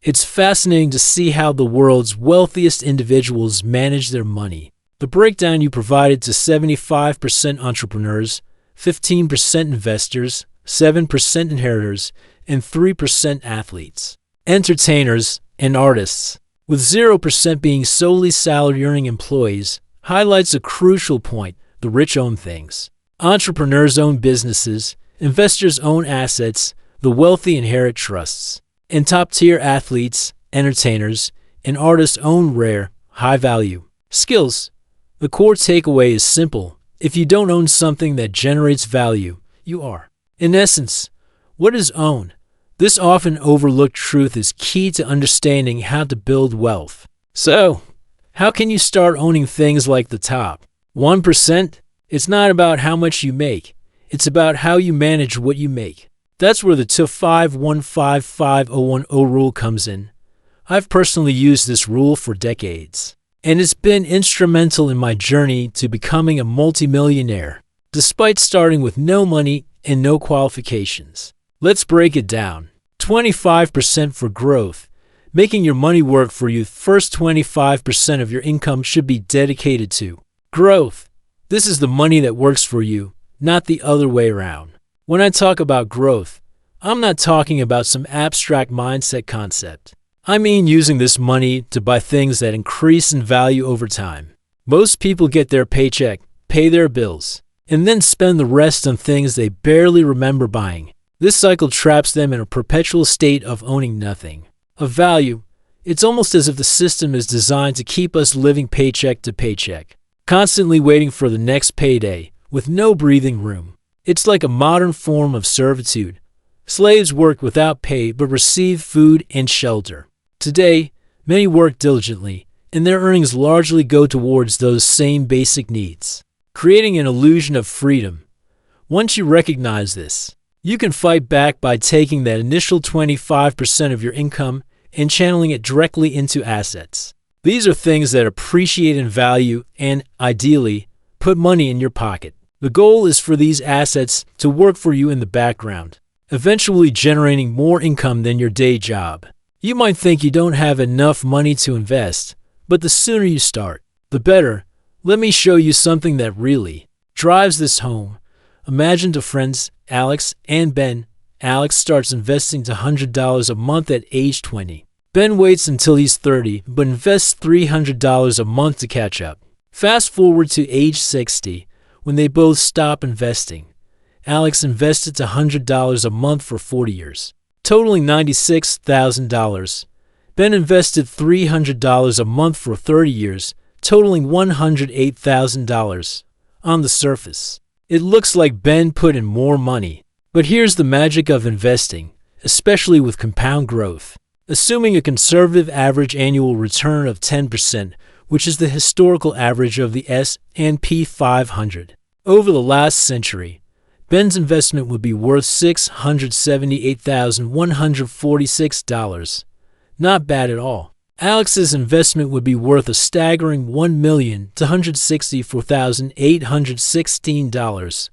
It's fascinating to see how the world's wealthiest individuals manage their money. The breakdown you provided to 75% entrepreneurs, 15% investors, 7% inheritors, and 3% athletes, entertainers, and artists, with 0% being solely salary-earning employees, highlights a crucial point: the rich own things. Entrepreneurs own businesses, investors own assets, the wealthy inherit trusts, and top-tier athletes, entertainers, and artists own rare, high-value skills. The core takeaway is simple: if you don't own something that generates value, you are. In essence, what is own? This often overlooked truth is key to understanding how to build wealth. So, how can you start owning things like the top 1%? It's not about how much you make. It's about how you manage what you make. That's where the 251551010 rule comes in. I've personally used this rule for decades, and it's been instrumental in my journey to becoming a multimillionaire, despite starting with no money and no qualifications. Let's break it down. 25% for growth, making your money work for you. First 25% of your income should be dedicated to growth. This is the money that works for you, not the other way around. When I talk about growth, I'm not talking about some abstract mindset concept. I mean using this money to buy things that increase in value over time. Most people get their paycheck, pay their bills, and then spend the rest on things they barely remember buying. This cycle traps them in a perpetual state of owning nothing of value. It's almost as if the system is designed to keep us living paycheck to paycheck, constantly waiting for the next payday, with no breathing room. It's like a modern form of servitude. Slaves work without pay but receive food and shelter. Today, many work diligently, and their earnings largely go towards those same basic needs, creating an illusion of freedom. Once you recognize this, you can fight back by taking that initial 25% of your income and channeling it directly into assets. These are things that appreciate in value and, ideally, put money in your pocket. The goal is for these assets to work for you in the background, eventually generating more income than your day job. You might think you don't have enough money to invest, but the sooner you start, the better. Let me show you something that really drives this home. Imagine two friends, Alex and Ben. Alex starts investing $100 a month at age 20. Ben waits until he's 30, but invests $300 a month to catch up. Fast forward to age 60, when they both stop investing. Alex invested $100 a month for 40 years, totaling $96,000. Ben invested $300 a month for 30 years, totaling $108,000. On the surface, it looks like Ben put in more money. But here's the magic of investing, especially with compound growth. Assuming a conservative average annual return of 10%, which is the historical average of the S&P 500, over the last century, Ben's investment would be worth $678,146. Not bad at all. Alex's investment would be worth a staggering $1,264,816.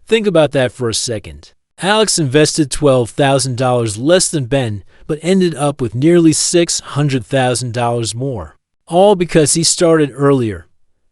Think about that for a second. Alex invested $12,000 less than Ben, but ended up with nearly $600,000 more. All because he started earlier.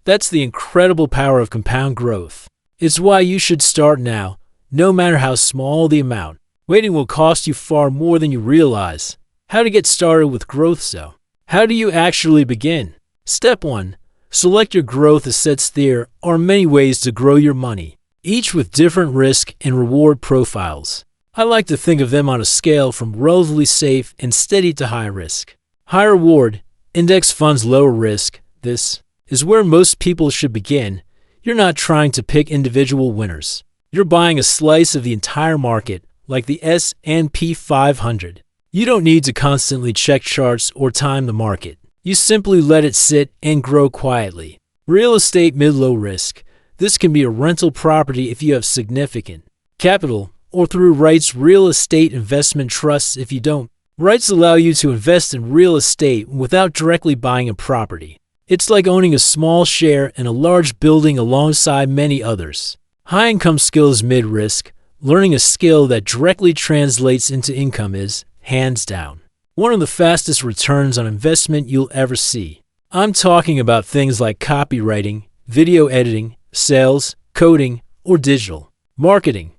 That's the incredible power of compound growth. It's why you should start now, no matter how small the amount. Waiting will cost you far more than you realize. How to get started with growth so? How do you actually begin? Step 1. Select your growth assets. There are many ways to grow your money, each with different risk and reward profiles. I like to think of them on a scale from relatively safe and steady to high risk. High reward, index funds. Lower risk. This is where most people should begin. You're not trying to pick individual winners. You're buying a slice of the entire market, like the S&P 500. You don't need to constantly check charts or time the market. You simply let it sit and grow quietly. Real estate. Mid-low risk. This can be a rental property if you have significant capital, or through REITs, real estate investment trusts if you don't. REITs allow you to invest in real estate without directly buying a property. It's like owning a small share in a large building alongside many others. High-income skills. Mid-risk. Learning a skill that directly translates into income is, hands down, one of the fastest returns on investment you'll ever see. I'm talking about things like copywriting, video editing, sales, coding, or digital marketing.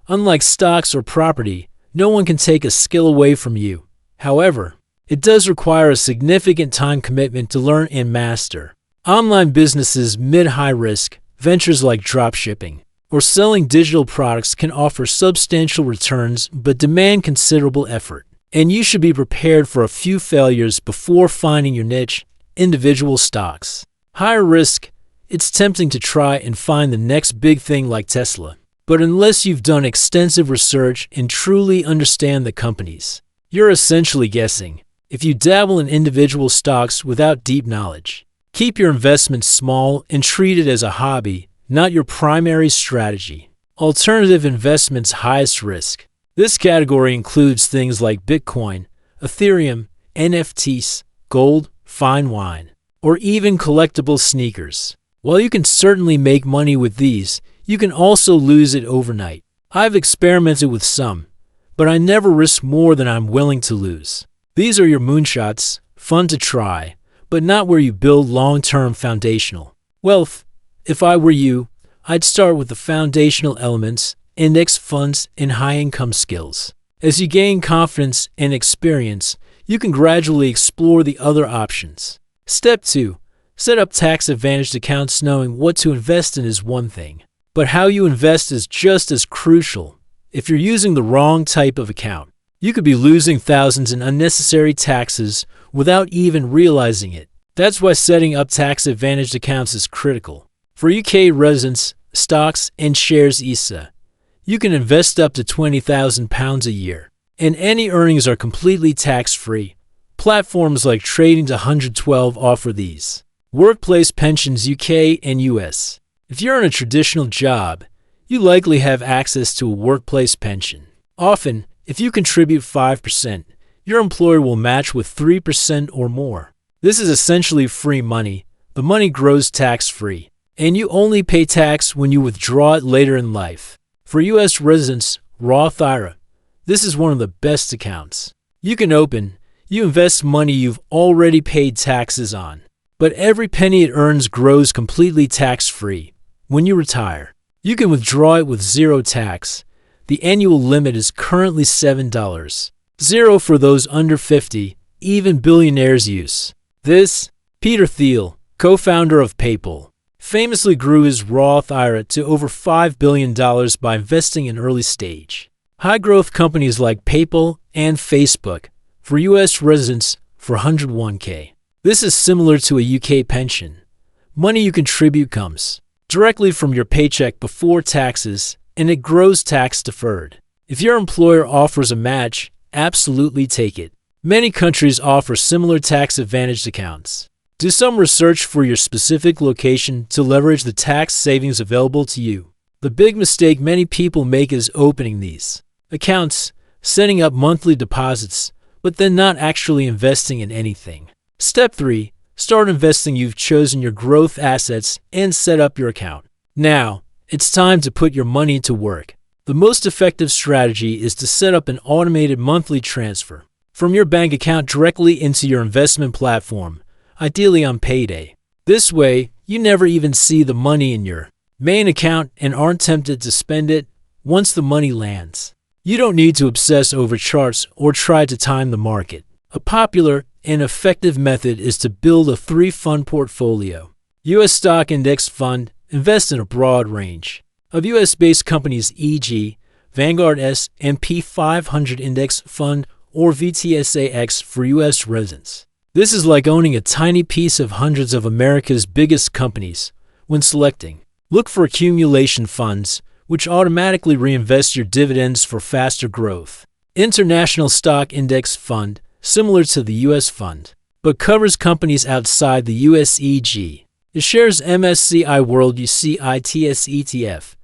Unlike stocks or property, no one can take a skill away from you. However, it does require a significant time commitment to learn and master. Online businesses mid-high risk, ventures like dropshipping, or selling digital products can offer substantial returns but demand considerable effort. And you should be prepared for a few failures before finding your niche. Individual stocks. Higher risk, it's tempting to try and find the next big thing like Tesla. But unless you've done extensive research and truly understand the companies, you're essentially guessing. If you dabble in individual stocks without deep knowledge, keep your investments small and treat it as a hobby, not your primary strategy. Alternative investments highest risk. This category includes things like Bitcoin, Ethereum, NFTs, gold, fine wine, or even collectible sneakers. While you can certainly make money with these, you can also lose it overnight. I've experimented with some, but I never risk more than I'm willing to lose. These are your moonshots, fun to try, but not where you build long-term foundational wealth. If I were you, I'd start with the foundational elements, index funds, and high-income skills. As you gain confidence and experience, you can gradually explore the other options. Step 2. Set up tax-advantaged accounts. Knowing what to invest in is one thing, but how you invest is just as crucial. If you're using the wrong type of account, you could be losing thousands in unnecessary taxes without even realizing it. That's why setting up tax-advantaged accounts is critical. For UK residents, stocks and shares ISA, you can invest up to £20,000 a year, and any earnings are completely tax-free. Platforms like Trading to 112 offer these. Workplace pensions UK and US. If you're in a traditional job, you likely have access to a workplace pension. Often, if you contribute 5%, your employer will match with 3% or more. This is essentially free money. The money grows tax-free, and you only pay tax when you withdraw it later in life. For U.S. residents, Roth IRA. This is one of the best accounts you can open. You invest money you've already paid taxes on, but every penny it earns grows completely tax-free. When you retire, you can withdraw it with zero tax. The annual limit is currently $7. Zero for those under 50, even billionaires use this. Peter Thiel, co-founder of PayPal, famously grew his Roth IRA to over $5 billion by investing in early-stage, high-growth companies like PayPal and Facebook. For U.S. residents, for 101k. This is similar to a UK pension. Money you contribute comes directly from your paycheck before taxes, and it grows tax-deferred. If your employer offers a match, absolutely take it. Many countries offer similar tax-advantaged accounts. Do some research for your specific location to leverage the tax savings available to you. The big mistake many people make is opening these accounts, setting up monthly deposits, but then not actually investing in anything. Step 3. Start investing. You've chosen your growth assets and set up your account. Now, it's time to put your money to work. The most effective strategy is to set up an automated monthly transfer from your bank account directly into your investment platform, ideally on payday. This way, you never even see the money in your main account and aren't tempted to spend it once the money lands. You don't need to obsess over charts or try to time the market. A popular and effective method is to build a 3-fund portfolio. U.S. Stock Index Fund. Invest in a broad range of U.S.-based companies, e.g., Vanguard S&P 500 Index Fund or VTSAX for U.S. residents. This is like owning a tiny piece of hundreds of America's biggest companies. When selecting, look for accumulation funds, which automatically reinvest your dividends for faster growth. International Stock Index Fund, similar to the U.S. fund, but covers companies outside the U.S. e.g. It shares MSCI World UCITS ETF.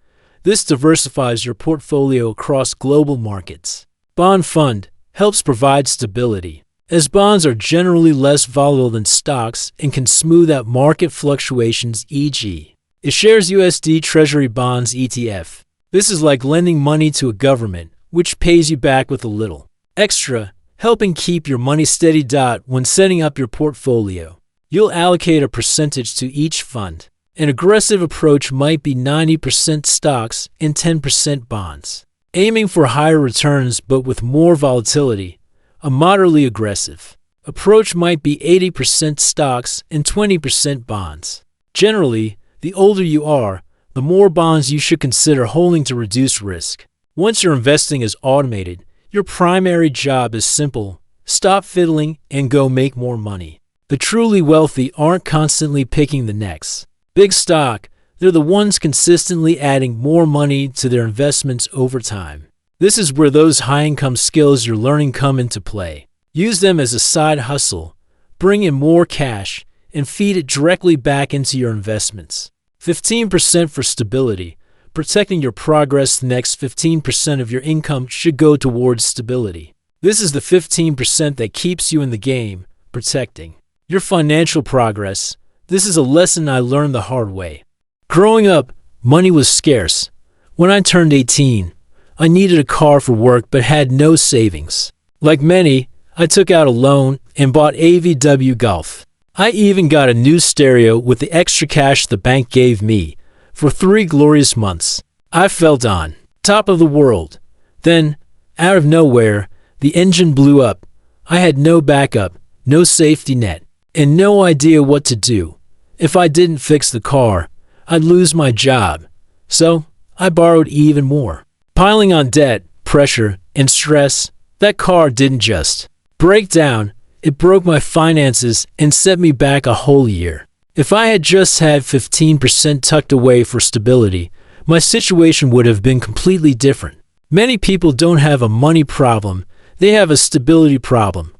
This diversifies your portfolio across global markets. Bond Fund helps provide stability, as bonds are generally less volatile than stocks and can smooth out market fluctuations, e.g. It shares USD Treasury Bonds ETF. This is like lending money to a government, which pays you back with a little extra helping keep your money steady. When setting up your portfolio, you'll allocate a percentage to each fund. An aggressive approach might be 90% stocks and 10% bonds, aiming for higher returns but with more volatility. A moderately aggressive approach might be 80% stocks and 20% bonds. Generally, the older you are, the more bonds you should consider holding to reduce risk. Once your investing is automated, your primary job is simple: stop fiddling and go make more money. The truly wealthy aren't constantly picking the next big stock. They're the ones consistently adding more money to their investments over time. This is where those high-income skills you're learning come into play. Use them as a side hustle, bring in more cash, and feed it directly back into your investments. 15% for stability. Protecting your progress. The next 15% of your income should go towards stability. This is the 15% that keeps you in the game, protecting your financial progress. This is a lesson I learned the hard way. Growing up, money was scarce. When I turned 18, I needed a car for work but had no savings. Like many, I took out a loan and bought a VW Golf. I even got a new stereo with the extra cash the bank gave me. For 3 glorious months, I felt on top of the world. Then, out of nowhere, the engine blew up. I had no backup, no safety net, and no idea what to do. If I didn't fix the car, I'd lose my job. So, I borrowed even more. Piling on debt, pressure, and stress, that car didn't just break down. It broke my finances and set me back a whole year. If I had just had 15% tucked away for stability, my situation would have been completely different. Many people don't have a money problem, they have a stability problem.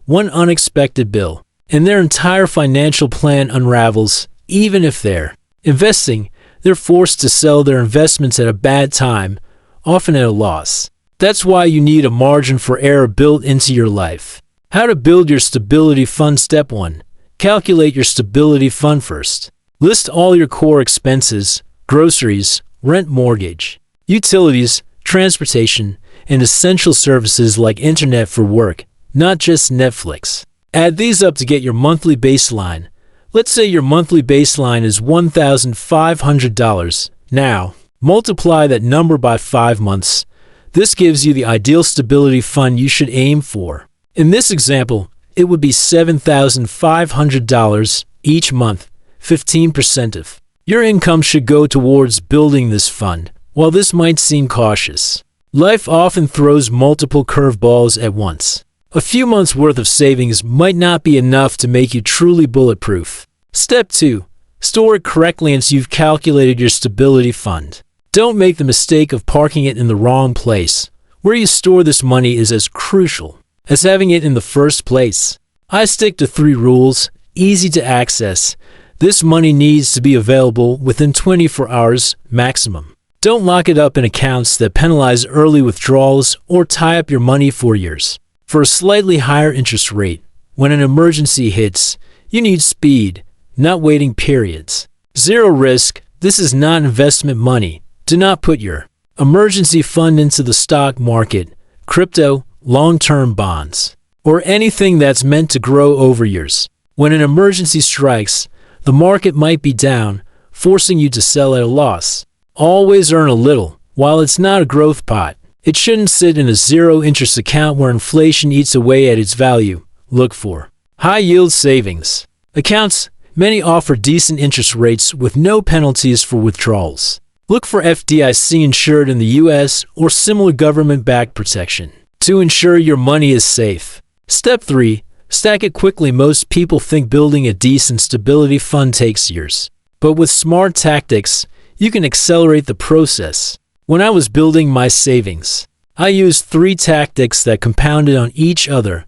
One unexpected bill, and their entire financial plan unravels. Even if they're investing, they're forced to sell their investments at a bad time, often at a loss. That's why you need a margin for error built into your life. How to build your stability fund. Step 1. Calculate your stability fund first. List all your core expenses: groceries, rent, mortgage, utilities, transportation, and essential services like internet for work, not just Netflix. Add these up to get your monthly baseline. Let's say your monthly baseline is $1,500. Now, multiply that number by 5 months. This gives you the ideal stability fund you should aim for. In this example, it would be $7,500 each month. 15% of your income should go towards building this fund. While this might seem cautious, life often throws multiple curveballs at once. A few months' worth of savings might not be enough to make you truly bulletproof. Step 2. Store it correctly once you've calculated your stability fund. Don't make the mistake of parking it in the wrong place. Where you store this money is as crucial as having it in the first place. I stick to 3 rules: easy to access. This money needs to be available within 24 hours maximum. Don't lock it up in accounts that penalize early withdrawals or tie up your money for years. For a slightly higher interest rate, when an emergency hits, you need speed, not waiting periods. 0 risk. This is not investment money. Do not put your emergency fund into the stock market, crypto, long-term bonds, or anything that's meant to grow over years. When an emergency strikes, the market might be down, forcing you to sell at a loss. Always earn a little. While it's not a growth pot, it shouldn't sit in a zero-interest account where inflation eats away at its value. Look for high-yield savings accounts. Many offer decent interest rates with no penalties for withdrawals. Look for FDIC insured in the U.S. or similar government-backed protection to ensure your money is safe. Step 3. Stack it quickly. Most people think building a decent stability fund takes years. But with smart tactics, you can accelerate the process. When I was building my savings, I used 3 tactics that compounded on each other.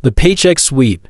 The paycheck sweep.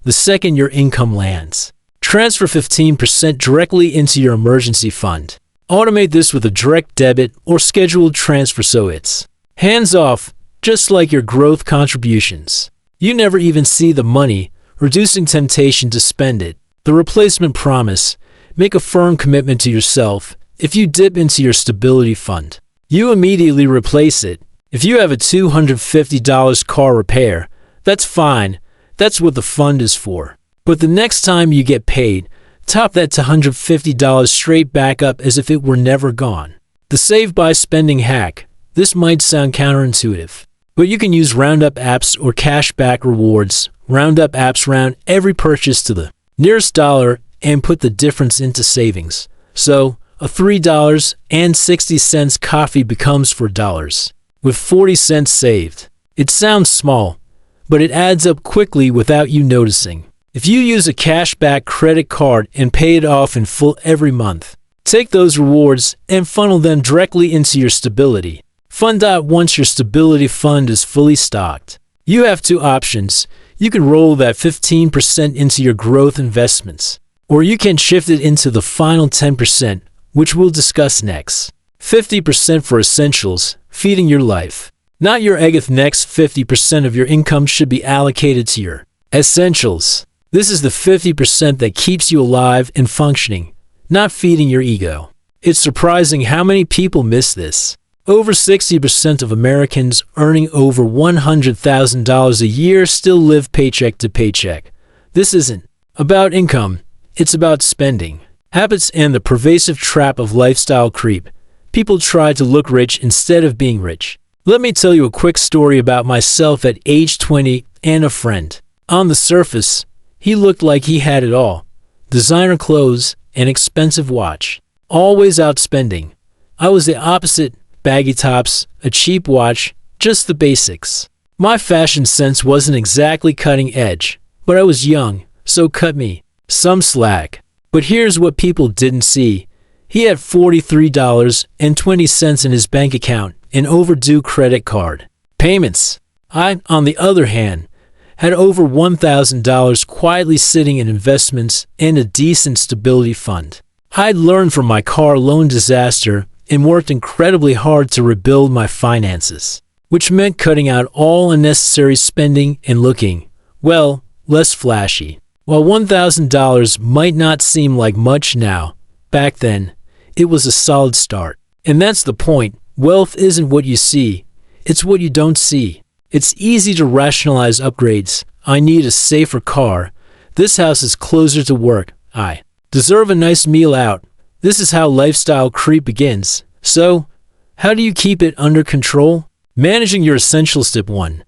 The second your income lands, transfer 15% directly into your emergency fund. Automate this with a direct debit or scheduled transfer so it's hands-off, just like your growth contributions. You never even see the money, reducing temptation to spend it. The replacement promise. Make a firm commitment to yourself. If you dip into your stability fund, you immediately replace it. If you have a $250 car repair, That's fine. That's what the fund is for. But the next time you get paid, top that to $150 straight back up as if it were never gone. The save by spending hack. This might sound counterintuitive, but you can use Roundup apps or cashback rewards. Roundup apps round every purchase to the nearest dollar and put the difference into savings. So, a $3.60 coffee becomes $4 with 40 cents saved. It sounds small, but it adds up quickly without you noticing. If you use a cashback credit card and pay it off in full every month, take those rewards and funnel them directly into your stability fund. Once your stability fund is fully stocked, you have two options. You can roll that 15% into your growth investments, or you can shift it into the final 10%, which we'll discuss next. 50% for essentials, feeding your life. Not your egg. Next 50% of your income should be allocated to your essentials. This is the 50% that keeps you alive and functioning, not feeding your ego. It's surprising how many people miss this. Over 60% of Americans earning over $100,000 a year still live paycheck to paycheck. This isn't about income, it's about spending habits and the pervasive trap of lifestyle creep. People try to look rich instead of being rich. Let me tell you a quick story about myself at age 20 and a friend. On the surface, he looked like he had it all. Designer clothes, an expensive watch. Always outspending. I was the opposite. Baggy tops, a cheap watch, just the basics. My fashion sense wasn't exactly cutting edge, but I was young, so cut me some slack. But here's what people didn't see. He had $43.20 in his bank account, an overdue credit card payments. I, on the other hand, had over $1,000 quietly sitting in investments and a decent stability fund. I'd learned from my car loan disaster and worked incredibly hard to rebuild my finances, which meant cutting out all unnecessary spending and looking, well, less flashy. While $1,000 might not seem like much now, back then, it was a solid start. And that's the point. Wealth isn't what you see, it's what you don't see. It's easy to rationalize upgrades. I need a safer car. This house is closer to work. I deserve a nice meal out. This is how lifestyle creep begins. So, how do you keep it under control? Managing your essentials. Step 1.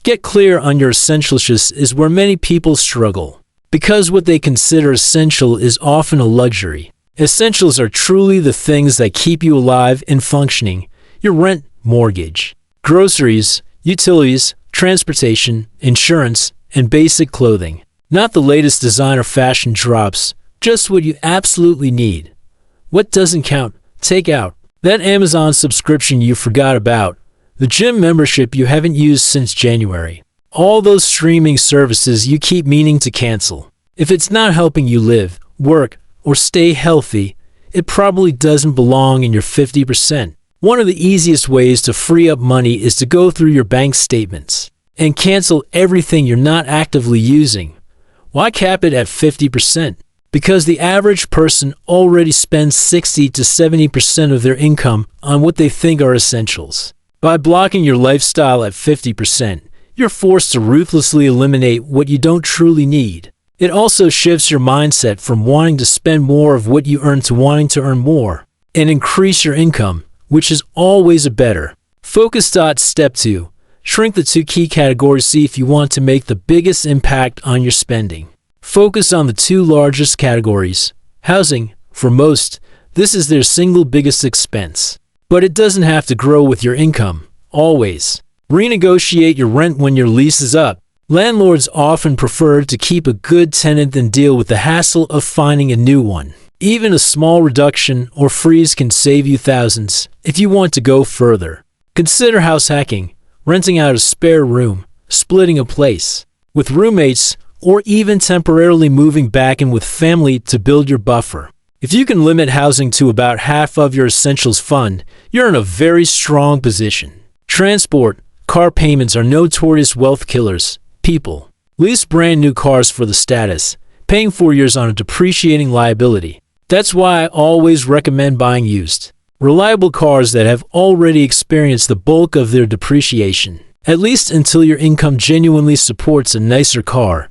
Get clear on your essentials. This is where many people struggle, because what they consider essential is often a luxury. Essentials are truly the things that keep you alive and functioning. Your rent, mortgage, groceries, utilities, transportation, insurance, and basic clothing. Not the latest designer fashion drops, just what you absolutely need. What doesn't count? Take out that Amazon subscription you forgot about, the gym membership you haven't used since January, all those streaming services you keep meaning to cancel. If it's not helping you live, work, or stay healthy, it probably doesn't belong in your 50%. One of the easiest ways to free up money is to go through your bank statements and cancel everything you're not actively using. Why cap it at 50%? Because the average person already spends 60 to 70% of their income on what they think are essentials. By blocking your lifestyle at 50%, you're forced to ruthlessly eliminate what you don't truly need. It also shifts your mindset from wanting to spend more of what you earn to wanting to earn more and increase your income, which is always a better focus. Step 2. Shrink the two key categories. See if you want to make the biggest impact on your spending. Focus on the two largest categories. Housing, for most, this is their single biggest expense. But it doesn't have to grow with your income, always. Renegotiate your rent when your lease is up. Landlords often prefer to keep a good tenant than deal with the hassle of finding a new one. Even a small reduction or freeze can save you thousands if you want to go further. Consider house hacking, renting out a spare room, splitting a place with roommates, or even temporarily moving back in with family to build your buffer. If you can limit housing to about half of your essentials fund, you're in a very strong position. Transport, car payments are notorious wealth killers. People lease brand new cars for the status, paying 4 years on a depreciating liability. That's why I always recommend buying used, reliable cars that have already experienced the bulk of their depreciation. At least until your income genuinely supports a nicer car.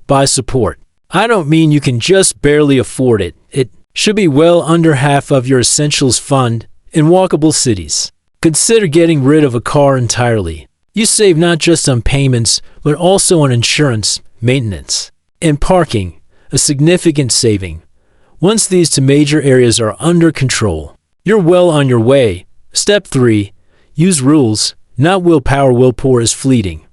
By support, I don't mean you can just barely afford it. It should be well under half of your essentials fund in walkable cities. Consider getting rid of a car entirely. You save not just on payments, but also on insurance, maintenance, and parking, a significant saving. Once these two major areas are under control, you're well on your way. Step 3. Use rules, not willpower. Willpower is fleeting.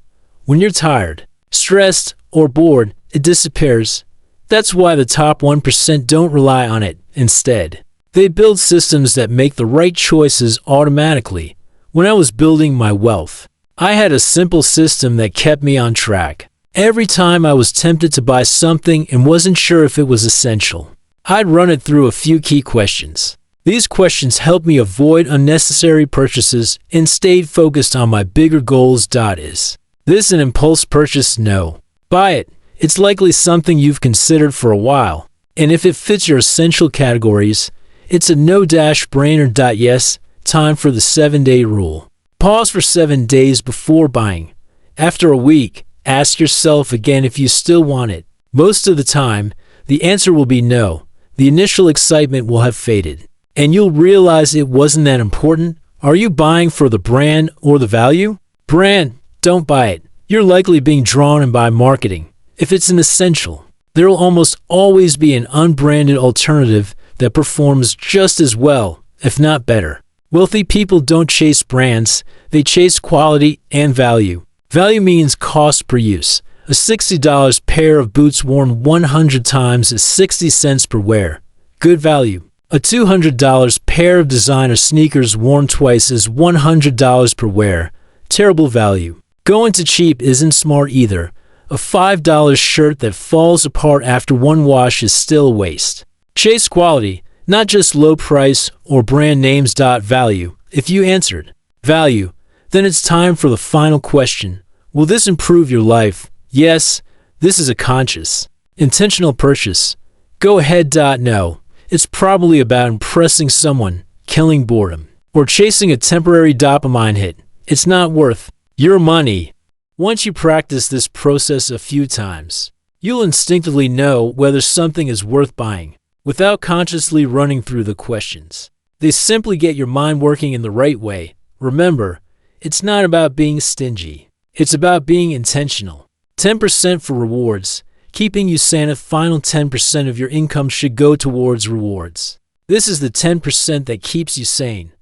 When you're tired, stressed, or bored, it disappears. That's why the top 1% don't rely on it. Instead, they build systems that make the right choices automatically. When I was building my wealth, I had a simple system that kept me on track. Every time I was tempted to buy something and wasn't sure if it was essential, I'd run it through a few key questions. These questions helped me avoid unnecessary purchases and stayed focused on my bigger goals. Is this an impulse purchase? No. Buy it. It's likely something you've considered for a while, and if it fits your essential categories, it's a no-brainer. Yes, time for the 7-day rule. Pause for 7 days before buying. After a week, ask yourself again if you still want it. Most of the time, the answer will be no. The initial excitement will have faded, and you'll realize it wasn't that important. Are you buying for the brand or the value? Brand, don't buy it. You're likely being drawn in by marketing. If it's an essential, there will almost always be an unbranded alternative that performs just as well, if not better. Wealthy people don't chase brands, they chase quality and value. Value means cost per use. A $60 pair of boots worn 100 times is 60 cents per wear. Good value. A $200 pair of designer sneakers worn twice is $100 per wear. Terrible value. Going too cheap isn't smart either. A $5 shirt that falls apart after one wash is still a waste. Chase quality, not just low price or brand names. Value. If you answered value, then it's time for the final question. Will this improve your life? Yes, this is a conscious, intentional purchase. Go ahead. No, it's probably about impressing someone, killing boredom, or chasing a temporary dopamine hit. It's not worth your money. Once you practice this process a few times, you'll instinctively know whether something is worth buying. Without consciously running through the questions, they simply get your mind working in the right way. Remember, it's not about being stingy. It's about being intentional. 10% for rewards, keeping you sane. A final 10% of your income should go towards rewards. This is the 10% that keeps you sane.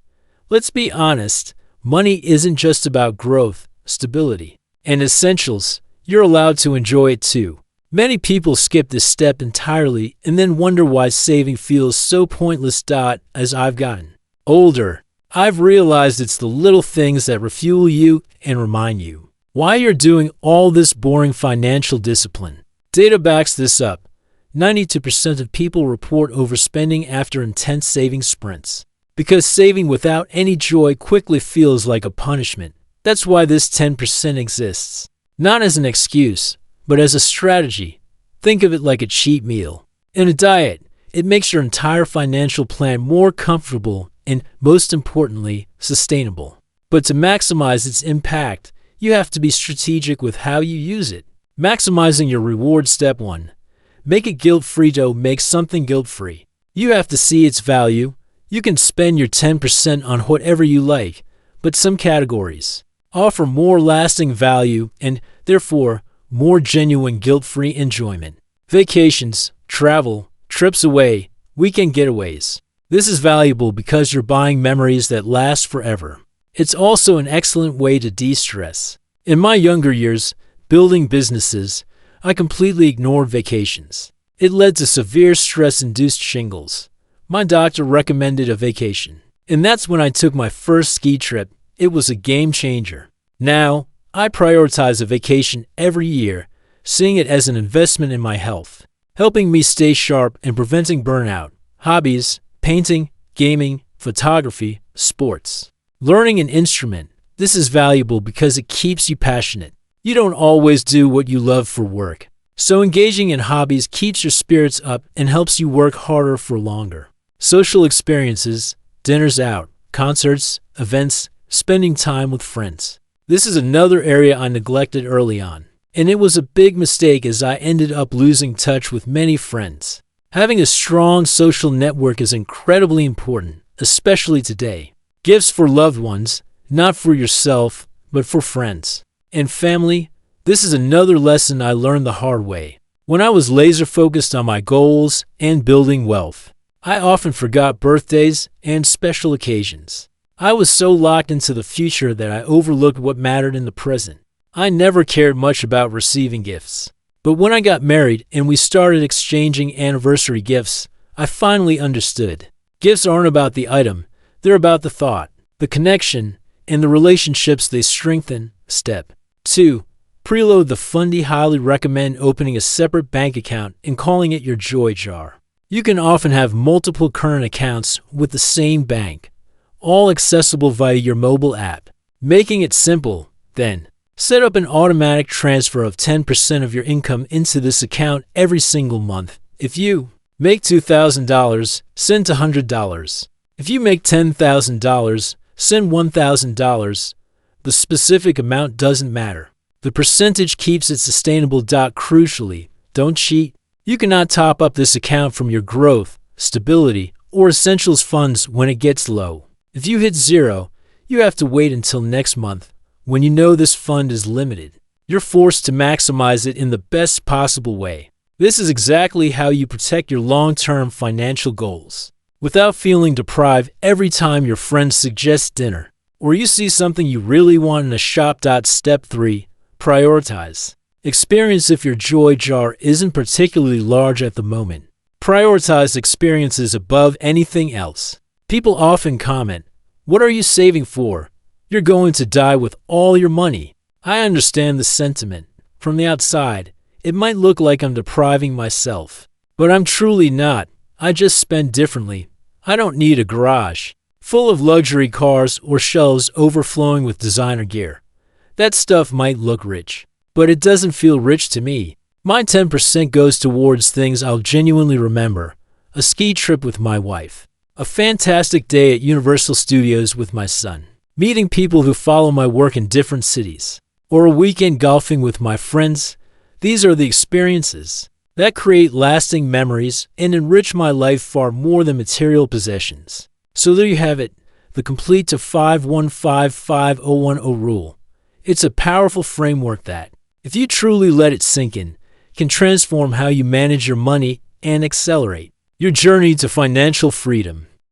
Let's be honest, money isn't just about growth, stability, and essentials. You're allowed to enjoy it too. Many people skip this step entirely and then wonder why saving feels so pointless. As I've gotten older, I've realized it's the little things that refuel you and remind you why you're doing all this boring financial discipline. Data backs this up. 92% of people report overspending after intense saving sprints, because saving without any joy quickly feels like a punishment. That's why this 10% exists. Not as an excuse, but as a strategy. Think of it like a cheat meal. In a diet, it makes your entire financial plan more comfortable and, most importantly, sustainable. But to maximize its impact, you have to be strategic with how you use it. Maximizing your reward. Step 1. Make it guilt-free. Don't make something guilt-free. You have to see its value. You can spend your 10% on whatever you like, but some categories offer more lasting value and, therefore, more genuine guilt-free enjoyment. Vacations, travel, trips away, weekend getaways. This is valuable because you're buying memories that last forever. It's also an excellent way to de-stress. In my younger years, building businesses, I completely ignored vacations. It led to severe stress-induced shingles. My doctor recommended a vacation, and that's when I took my first ski trip. It was a game changer. Now, I prioritize a vacation every year, seeing it as an investment in my health, helping me stay sharp and preventing burnout. Hobbies, painting, gaming, photography, sports. Learning an instrument. This is valuable because it keeps you passionate. You don't always do what you love for work, so engaging in hobbies keeps your spirits up and helps you work harder for longer. Social experiences, dinners out, concerts, events, spending time with friends. This is another area I neglected early on, and it was a big mistake as I ended up losing touch with many friends. Having a strong social network is incredibly important, especially today. Gifts for loved ones, not for yourself, but for friends and family. This is another lesson I learned the hard way. When I was laser focused on my goals and building wealth, I often forgot birthdays and special occasions. I was so locked into the future that I overlooked what mattered in the present. I never cared much about receiving gifts. But when I got married and we started exchanging anniversary gifts, I finally understood. Gifts aren't about the item, they're about the thought, the connection, and the relationships they strengthen. Step 2. Preload the fundy. Highly recommend opening a separate bank account and calling it your joy jar. You can often have multiple current accounts with the same bank, all accessible via your mobile app. Making it simple, then, set up an automatic transfer of 10% of your income into this account every single month. If you make $2,000, send $100. If you make $10,000, send $1,000. The specific amount doesn't matter. The percentage keeps it sustainable. Crucially, don't cheat. You cannot top up this account from your growth, stability, or essentials funds when it gets low. If you hit zero, you have to wait until next month, when you know this fund is limited. You're forced to maximize it in the best possible way. This is exactly how you protect your long-term financial goals, without feeling deprived every time your friends suggest dinner, or you see something you really want in a shop. Step 3. Prioritize. Experience. If your joy jar isn't particularly large at the moment, prioritize experiences above anything else. People often comment, "What are you saving for? You're going to die with all your money." I understand the sentiment. From the outside, it might look like I'm depriving myself, but I'm truly not. I just spend differently. I don't need a garage full of luxury cars or shelves overflowing with designer gear. That stuff might look rich, but it doesn't feel rich to me. My 10% goes towards things I'll genuinely remember: a ski trip with my wife, a fantastic day at Universal Studios with my son, meeting people who follow my work in different cities, or a weekend golfing with my friends. These are the experiences that create lasting memories and enrich my life far more than material possessions. So there you have it, the complete to 5155-010 rule. It's a powerful framework that, if you truly let it sink in, can transform how you manage your money and accelerate your journey to financial freedom.